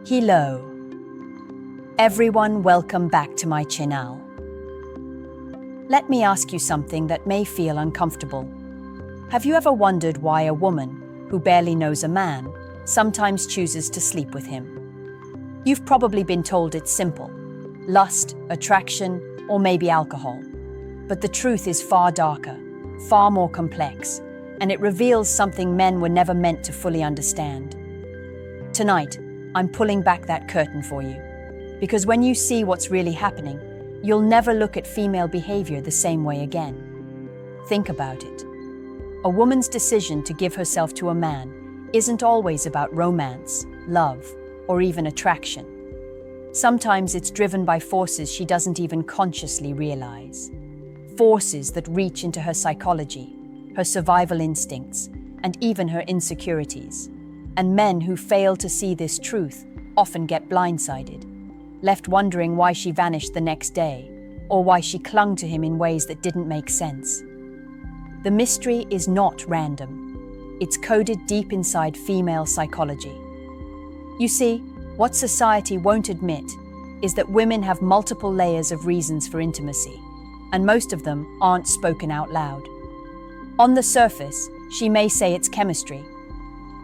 Hello, everyone, welcome back to my channel. Let me ask you something that may feel uncomfortable. Have you ever wondered why a woman who barely knows a man sometimes chooses to sleep with him? You've probably been told it's simple: lust, attraction, or maybe alcohol. But the truth is far darker, far more complex, and it reveals something men were never meant to fully understand. Tonight, I'm pulling back that curtain for you, because when you see what's really happening, you'll never look at female behavior the same way again. Think about it. A woman's decision to give herself to a man isn't always about romance, love, or even attraction. Sometimes it's driven by forces she doesn't even consciously realize. Forces that reach into her psychology, her survival instincts, and even her insecurities. And men who fail to see this truth often get blindsided, left wondering why she vanished the next day, or why she clung to him in ways that didn't make sense. The mystery is not random. It's coded deep inside female psychology. You see, what society won't admit is that women have multiple layers of reasons for intimacy, and most of them aren't spoken out loud. On the surface, she may say it's chemistry,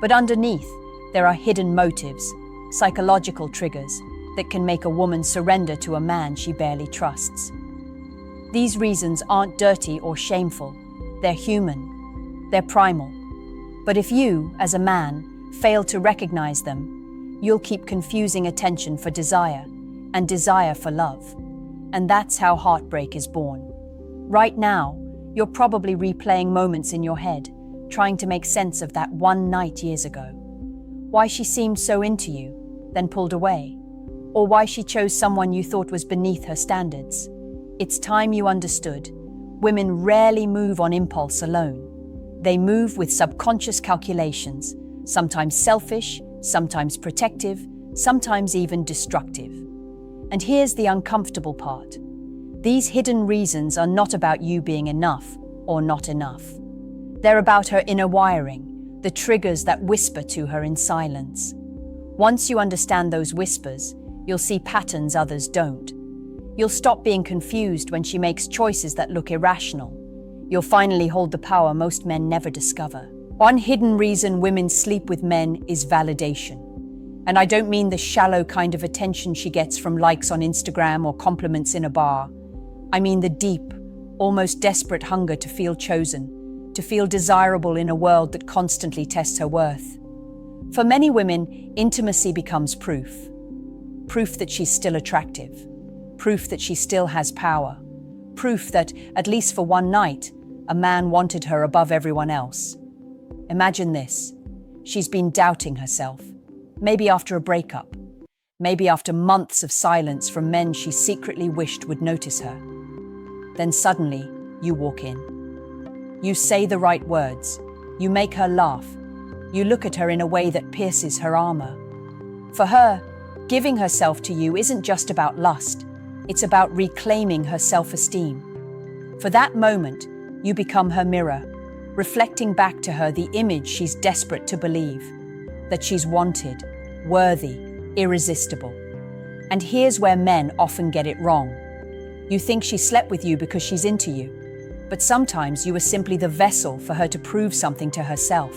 but underneath, there are hidden motives, psychological triggers that can make a woman surrender to a man she barely trusts. These reasons aren't dirty or shameful. They're human. They're primal. But if you, as a man, fail to recognize them, you'll keep confusing attention for desire and desire for love. And that's how heartbreak is born. Right now, you're probably replaying moments in your head, trying to make sense of that one night years ago. Why she seemed so into you, then pulled away. Or why she chose someone you thought was beneath her standards. It's time you understood. Women rarely move on impulse alone. They move with subconscious calculations, sometimes selfish, sometimes protective, sometimes even destructive. And here's the uncomfortable part. These hidden reasons are not about you being enough or not enough. They're about her inner wiring, the triggers that whisper to her in silence. Once you understand those whispers, you'll see patterns others don't. You'll stop being confused when she makes choices that look irrational. You'll finally hold the power most men never discover. One hidden reason women sleep with men is validation. And I don't mean the shallow kind of attention she gets from likes on Instagram or compliments in a bar. I mean the deep, almost desperate hunger to feel chosen, to feel desirable in a world that constantly tests her worth. For many women, intimacy becomes proof. Proof that she's still attractive. Proof that she still has power. Proof that, at least for one night, a man wanted her above everyone else. Imagine this. She's been doubting herself. Maybe after a breakup. Maybe after months of silence from men she secretly wished would notice her. Then suddenly, you walk in. You say the right words. You make her laugh. You look at her in a way that pierces her armor. For her, giving herself to you isn't just about lust. It's about reclaiming her self-esteem. For that moment, you become her mirror, reflecting back to her the image she's desperate to believe, that she's wanted, worthy, irresistible. And here's where men often get it wrong. You think she slept with you because she's into you. But sometimes you were simply the vessel for her to prove something to herself.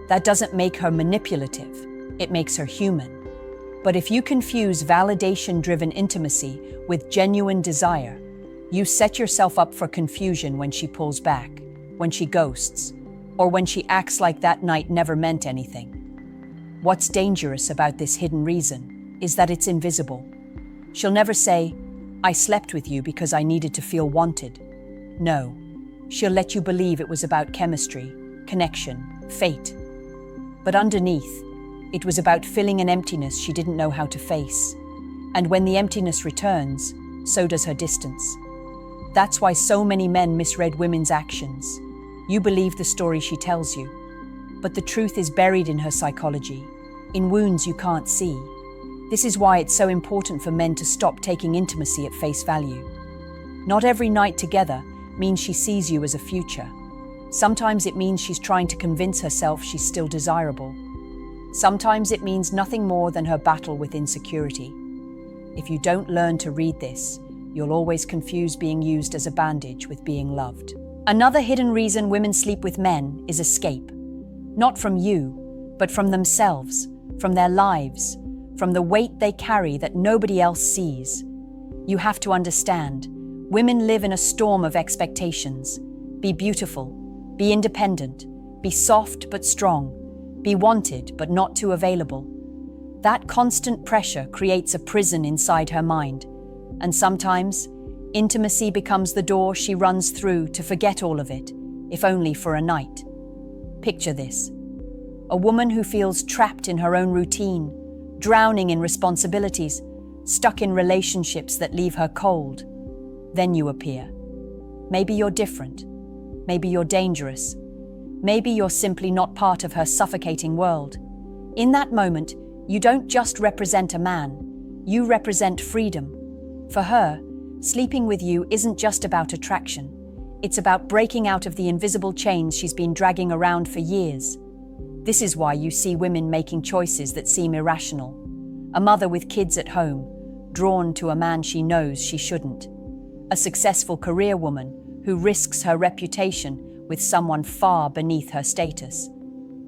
That doesn't make her manipulative, it makes her human. But if you confuse validation-driven intimacy with genuine desire, you set yourself up for confusion when she pulls back, when she ghosts, or when she acts like that night never meant anything. What's dangerous about this hidden reason is that it's invisible. She'll never say, "I slept with you because I needed to feel wanted." No, she'll let you believe it was about chemistry, connection, fate. But underneath, it was about filling an emptiness she didn't know how to face. And when the emptiness returns, so does her distance. That's why so many men misread women's actions. You believe the story she tells you, but the truth is buried in her psychology, in wounds you can't see. This is why it's so important for men to stop taking intimacy at face value. Not every night together means she sees you as a future. Sometimes it means she's trying to convince herself she's still desirable. Sometimes it means nothing more than her battle with insecurity. If you don't learn to read this, you'll always confuse being used as a bandage with being loved. Another hidden reason women sleep with men is escape. Not from you, but from themselves, from their lives, from the weight they carry that nobody else sees. You have to understand, women live in a storm of expectations. Be beautiful, be independent, be soft but strong, be wanted but not too available. That constant pressure creates a prison inside her mind, and sometimes, intimacy becomes the door she runs through to forget all of it, if only for a night. Picture this: a woman who feels trapped in her own routine, drowning in responsibilities, stuck in relationships that leave her cold. Then you appear. Maybe you're different. Maybe you're dangerous. Maybe you're simply not part of her suffocating world. In that moment, you don't just represent a man, you represent freedom. For her, sleeping with you isn't just about attraction. It's about breaking out of the invisible chains she's been dragging around for years. This is why you see women making choices that seem irrational. A mother with kids at home, drawn to a man she knows she shouldn't. A successful career woman who risks her reputation with someone far beneath her status.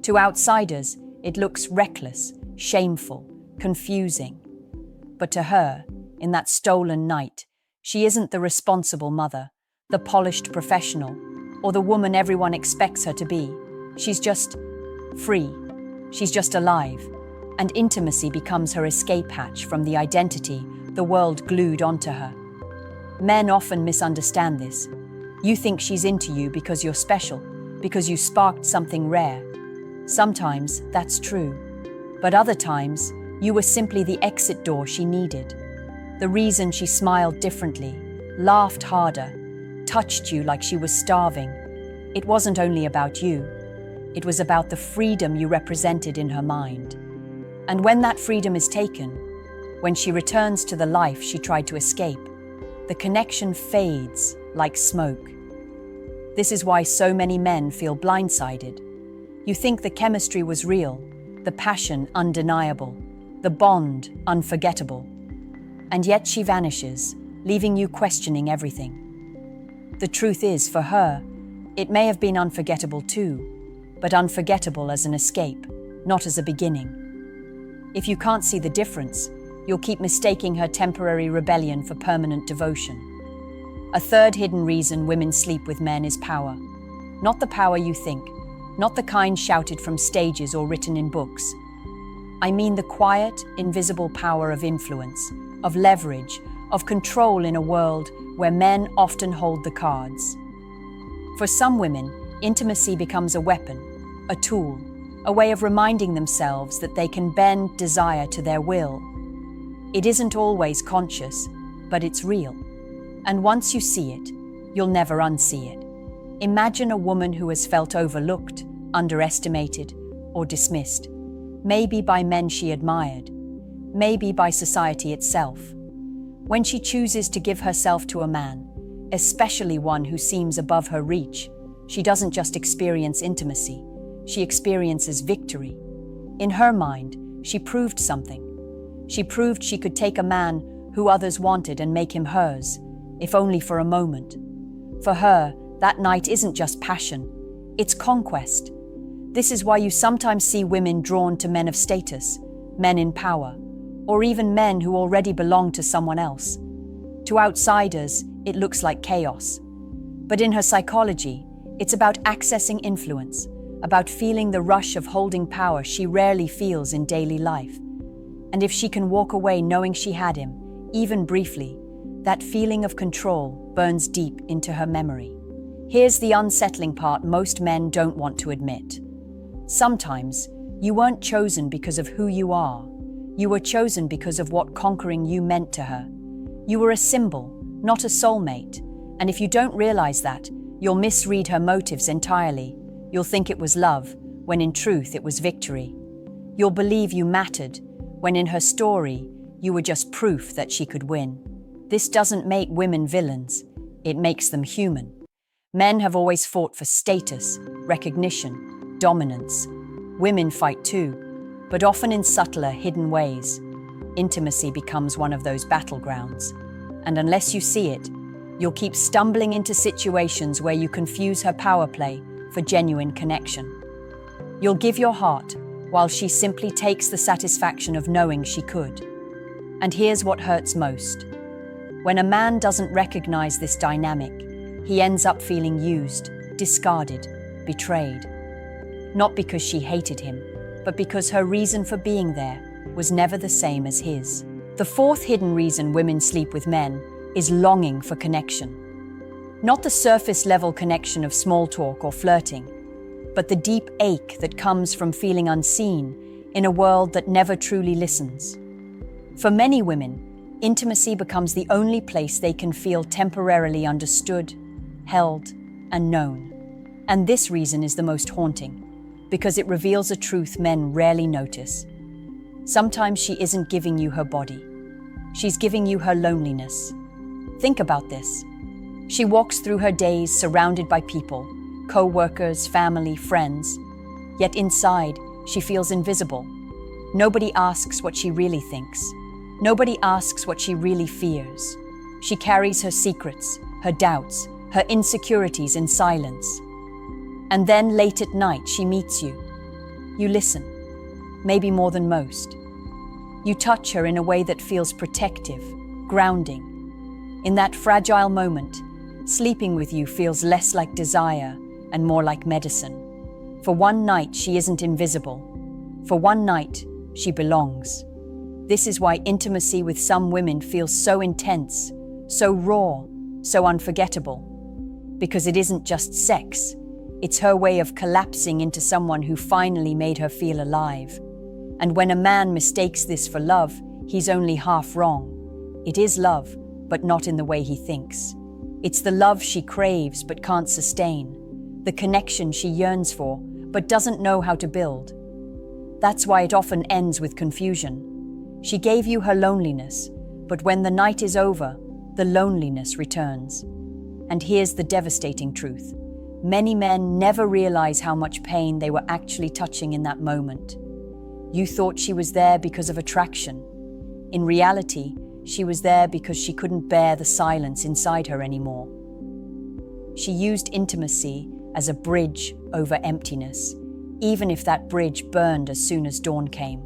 To outsiders, it looks reckless, shameful, confusing. But to her, in that stolen night, she isn't the responsible mother, the polished professional, or the woman everyone expects her to be. She's just free. She's just alive. And intimacy becomes her escape hatch from the identity the world glued onto her. Men often misunderstand this. You think she's into you because you're special, because you sparked something rare. Sometimes that's true. But other times, you were simply the exit door she needed. The reason she smiled differently, laughed harder, touched you like she was starving. It wasn't only about you. It was about the freedom you represented in her mind. And when that freedom is taken, when she returns to the life she tried to escape, the connection fades like smoke. This is why so many men feel blindsided. You think the chemistry was real, the passion undeniable, the bond unforgettable. And yet she vanishes, leaving you questioning everything. The truth is, for her, it may have been unforgettable too, but unforgettable as an escape, not as a beginning. If you can't see the difference, you'll keep mistaking her temporary rebellion for permanent devotion. A third hidden reason women sleep with men is power. Not the power you think, not the kind shouted from stages or written in books. I mean the quiet, invisible power of influence, of leverage, of control in a world where men often hold the cards. For some women, intimacy becomes a weapon, a tool, a way of reminding themselves that they can bend desire to their will. It isn't always conscious, but it's real. And once you see it, you'll never unsee it. Imagine a woman who has felt overlooked, underestimated, or dismissed, maybe by men she admired, maybe by society itself. When she chooses to give herself to a man, especially one who seems above her reach, she doesn't just experience intimacy, she experiences victory. In her mind, she proved something. She proved she could take a man who others wanted and make him hers, if only for a moment. For her, that night isn't just passion, it's conquest. This is why you sometimes see women drawn to men of status, men in power, or even men who already belong to someone else. To outsiders, it looks like chaos. But in her psychology, it's about accessing influence, about feeling the rush of holding power she rarely feels in daily life. And if she can walk away knowing she had him, even briefly, that feeling of control burns deep into her memory. Here's the unsettling part most men don't want to admit. Sometimes, you weren't chosen because of who you are. You were chosen because of what conquering you meant to her. You were a symbol, not a soulmate. And if you don't realize that, you'll misread her motives entirely. You'll think it was love, when in truth it was victory. You'll believe you mattered, when in her story, you were just proof that she could win. This doesn't make women villains, it makes them human. Men have always fought for status, recognition, dominance. Women fight too, but often in subtler, hidden ways. Intimacy becomes one of those battlegrounds, and unless you see it, you'll keep stumbling into situations where you confuse her power play for genuine connection. You'll give your heart while she simply takes the satisfaction of knowing she could. And here's what hurts most. When a man doesn't recognize this dynamic, he ends up feeling used, discarded, betrayed. Not because she hated him, but because her reason for being there was never the same as his. The fourth hidden reason women sleep with men is longing for connection. Not the surface-level connection of small talk or flirting, but the deep ache that comes from feeling unseen in a world that never truly listens. For many women, intimacy becomes the only place they can feel temporarily understood, held, and known. And this reason is the most haunting, because it reveals a truth men rarely notice. Sometimes she isn't giving you her body. She's giving you her loneliness. Think about this. She walks through her days surrounded by people, co-workers, family, friends. Yet inside, she feels invisible. Nobody asks what she really thinks. Nobody asks what she really fears. She carries her secrets, her doubts, her insecurities in silence. And then late at night, she meets you. You listen, maybe more than most. You touch her in a way that feels protective, grounding. In that fragile moment, sleeping with you feels less like desire and more like medicine. For one night, she isn't invisible. For one night, she belongs. This is why intimacy with some women feels so intense, so raw, so unforgettable. Because it isn't just sex. It's her way of collapsing into someone who finally made her feel alive. And when a man mistakes this for love, he's only half wrong. It is love, but not in the way he thinks. It's the love she craves but can't sustain. The connection she yearns for, but doesn't know how to build. That's why it often ends with confusion. She gave you her loneliness, but when the night is over, the loneliness returns. And here's the devastating truth. Many men never realize how much pain they were actually touching in that moment. You thought she was there because of attraction. In reality, she was there because she couldn't bear the silence inside her anymore. She used intimacy as a bridge over emptiness, even if that bridge burned as soon as dawn came.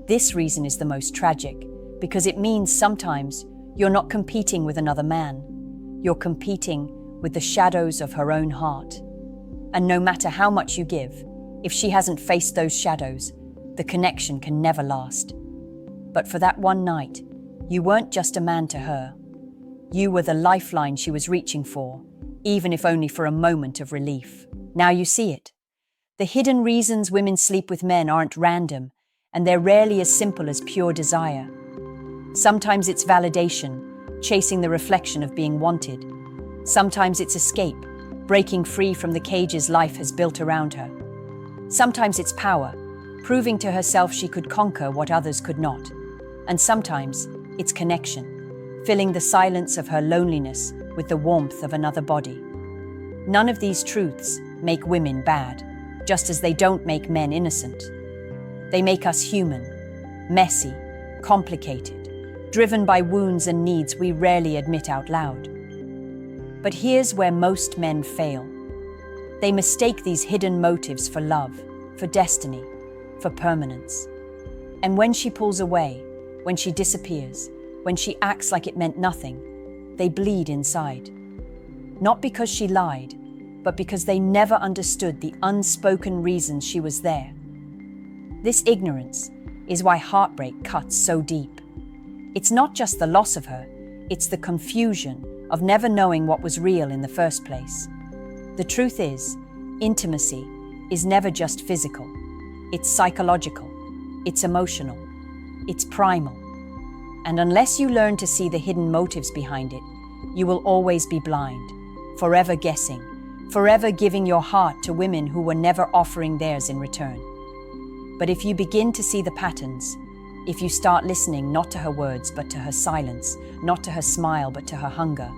This reason is the most tragic, because it means sometimes you're not competing with another man. You're competing with the shadows of her own heart. And no matter how much you give, if she hasn't faced those shadows, the connection can never last. But for that one night, you weren't just a man to her. You were the lifeline she was reaching for, even if only for a moment of relief. Now you see it. The hidden reasons women sleep with men aren't random, and they're rarely as simple as pure desire. Sometimes it's validation, chasing the reflection of being wanted. Sometimes it's escape, breaking free from the cages life has built around her. Sometimes it's power, proving to herself she could conquer what others could not. And sometimes it's connection, filling the silence of her loneliness with the warmth of another body. None of these truths make women bad, just as they don't make men innocent. They make us human, messy, complicated, driven by wounds and needs we rarely admit out loud. But here's where most men fail. They mistake these hidden motives for love, for destiny, for permanence. And when she pulls away, when she disappears, when she acts like it meant nothing, they bleed inside. Not because she lied, but because they never understood the unspoken reasons she was there. This ignorance is why heartbreak cuts so deep. It's not just the loss of her, it's the confusion of never knowing what was real in the first place. The truth is, intimacy is never just physical. It's psychological, it's emotional, it's primal. And unless you learn to see the hidden motives behind it, you will always be blind, forever guessing, forever giving your heart to women who were never offering theirs in return. But if you begin to see the patterns, if you start listening not to her words but to her silence, not to her smile but to her hunger,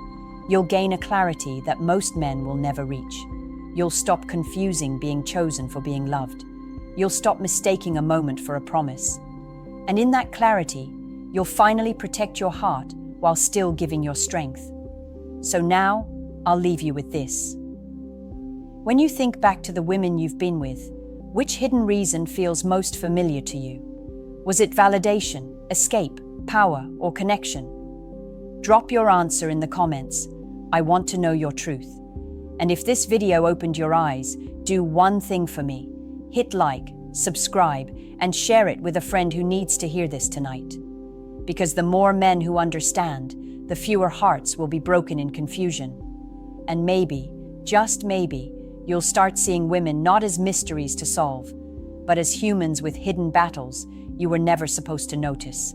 you'll gain a clarity that most men will never reach. You'll stop confusing being chosen for being loved. you'll stop mistaking a moment for a promise. And in that clarity, you'll finally protect your heart while still giving your strength. So now, I'll leave you with this. When you think back to the women you've been with, which hidden reason feels most familiar to you? Was it validation, escape, power, or connection? Drop your answer in the comments. I want to know your truth. And if this video opened your eyes, do one thing for me. Hit like, subscribe, and share it with a friend who needs to hear this tonight. Because the more men who understand, the fewer hearts will be broken in confusion. And maybe, just maybe, you'll start seeing women not as mysteries to solve, but as humans with hidden battles you were never supposed to notice.